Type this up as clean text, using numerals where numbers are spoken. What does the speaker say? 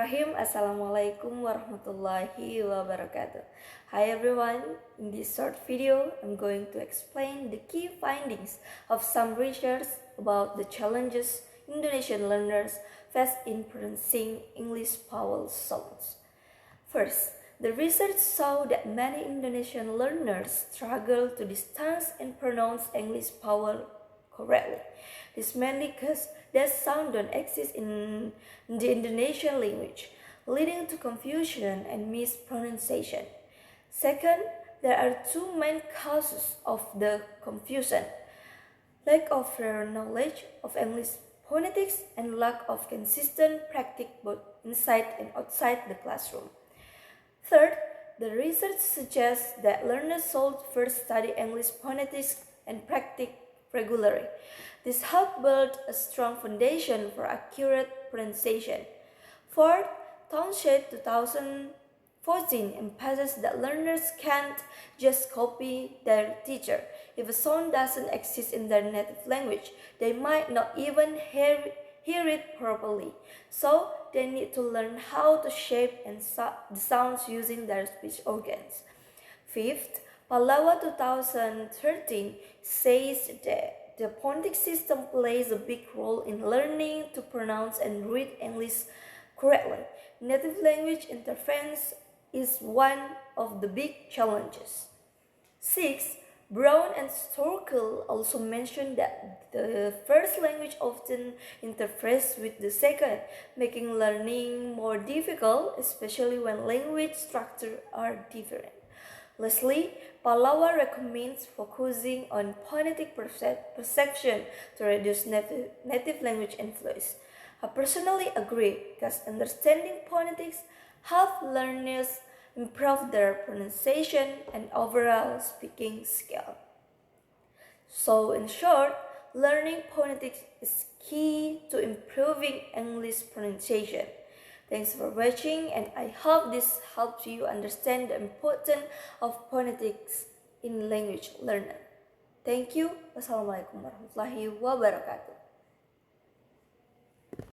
Bismillahirrahmanirrahim. Assalamualaikum warahmatullahi wabarakatuh. Hi everyone, in this short video, I'm going to explain the key findings of some research about the challenges Indonesian learners face in pronouncing English vowel sounds. First, the research saw that many Indonesian learners struggle to distinguish and pronounce English vowel correctly. This mainly because that sound don't exist in the Indonesian language, leading to confusion and mispronunciation. Second, there are two main causes of the confusion: lack of prior knowledge of English phonetics and lack of consistent practice both inside and outside the classroom. Third, the research suggests that learners should first study English phonetics and practice regularly. This helps build a strong foundation for accurate pronunciation. Fourth, Townshend 2014 emphasizes that learners can't just copy their teacher. If a sound doesn't exist in their native language, they might not even hear it properly. So they need to learn how to shape and the sounds using their speech organs. Fifth, Pallawa 2013 says that the phonetic system plays a big role in learning to pronounce and read English correctly. Native language interference is one of the big challenges. Sixth, Brown and Storkel also mentioned that the first language often interferes with the second, making learning more difficult, especially when language structures are different. Lastly, Pallawa recommends focusing on phonetic perception to reduce native language influence. I personally agree because understanding phonetics helps learners improve their pronunciation and overall speaking skill. So in short, learning phonetics is key to improving English pronunciation. Thanks for watching, and I hope this helps you understand the importance of phonetics in language learning. Thank you. Wassalamualaikum warahmatullahi wabarakatuh.